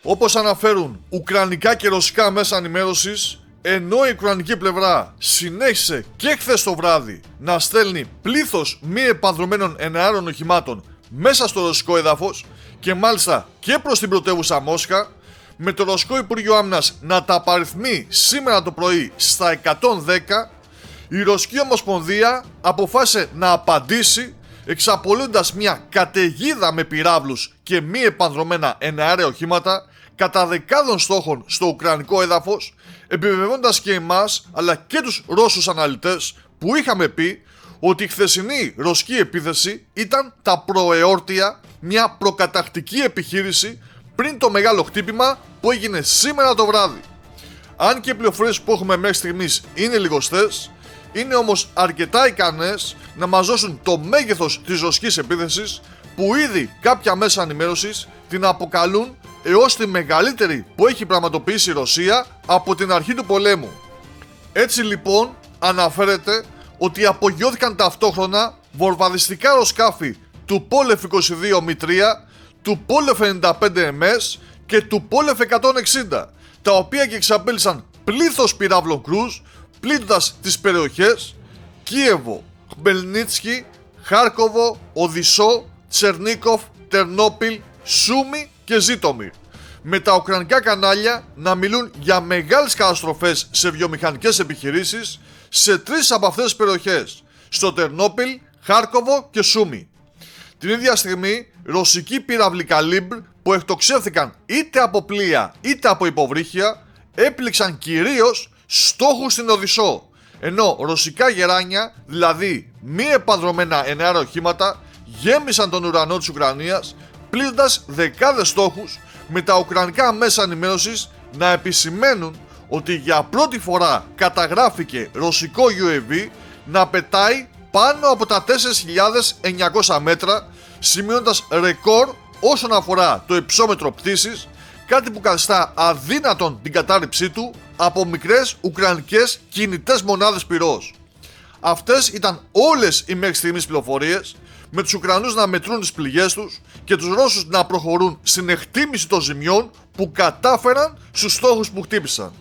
Όπως αναφέρουν ουκρανικά και ρωσικά μέσα ενημέρωσης, ενώ η ουκρανική πλευρά συνέχισε και χθες το βράδυ να στέλνει πλήθος μη επανδρωμένων εναέριων οχημάτων μέσα στο ρωσικό έδαφος και μάλιστα και προς την πρωτεύουσα Μόσχα, με το Ρωσικό Υπουργείο Άμυνας να τα απαριθμεί σήμερα το πρωί στα 110, η Ρωσική Ομοσπονδία αποφάσισε να απαντήσει εξαπολύοντας μια καταιγίδα με πυράβλους και μη επανδρωμένα εναέρια οχήματα κατά δεκάδων στόχων στο ουκρανικό έδαφος, επιβεβαιώνοντας και εμάς αλλά και τους Ρώσους αναλυτές που είχαμε πει ότι η χθεσινή ρωσική επίθεση ήταν τα προεόρτια, μια προκατακτική επιχείρηση πριν το μεγάλο χτύπημα που έγινε σήμερα το βράδυ. Αν και οι πληροφορίες που έχουμε μέχρι στιγμής είναι λιγοστές, είναι όμως αρκετά ικανές να μας δώσουν το μέγεθος της ρωσικής επίθεσης που ήδη κάποια μέσα ενημέρωσης την αποκαλούν έως τη μεγαλύτερη που έχει πραγματοποιήσει η Ρωσία από την αρχή του πολέμου. Έτσι λοιπόν αναφέρεται ότι απογειώθηκαν ταυτόχρονα βορβαδιστικά αεροσκάφη του Πόλεφ 22 Μ3, του Πόλεφ 95 MS και του Πόλεφ 160, τα οποία και εξαπέλυσαν πλήθος πυράβλων κρούζ, πλήττοντας τις περιοχές Κίεβο, Χμελνίτσκι, Χάρκοβο, Οδυσσό, Τσερνίκοφ, Τερνόπιλ, Σούμι και Ζίτομιρ, με τα ουκρανικά κανάλια να μιλούν για μεγάλες καταστροφές σε βιομηχανικές επιχειρήσεις σε τρεις από αυτές τις περιοχές, στο Τερνόπιλ, Χάρκοβο και Σούμι. Την ίδια στιγμή, ρωσικοί πύραυλοι Καλίμπρ που εκτοξεύθηκαν είτε από πλοία είτε από υποβρύχια έπληξαν κυρίως στόχους στην Οδυσσό, ενώ ρωσικά γεράνια, δηλαδή μη επανδρωμένα εναέρια οχήματα, γέμισαν τον ουρανό της Ουκρανίας, πλήττοντας δεκάδες στόχους, με τα ουκρανικά μέσα ενημέρωσης να επισημαίνουν ότι για πρώτη φορά καταγράφηκε ρωσικό UAV να πετάει πάνω από τα 4.900 μέτρα, σημειώνοντας ρεκόρ όσον αφορά το υψόμετρο πτήσης, κάτι που καθιστά αδύνατον την κατάρριψή του από μικρές ουκρανικές κινητές μονάδες πυρός. Αυτές ήταν όλες οι μέχρι στιγμής πληροφορίες, με τους Ουκρανούς να μετρούν τις πληγές τους και τους Ρώσους να προχωρούν στην εκτίμηση των ζημιών που κατάφεραν στους στόχους που χτύπησαν.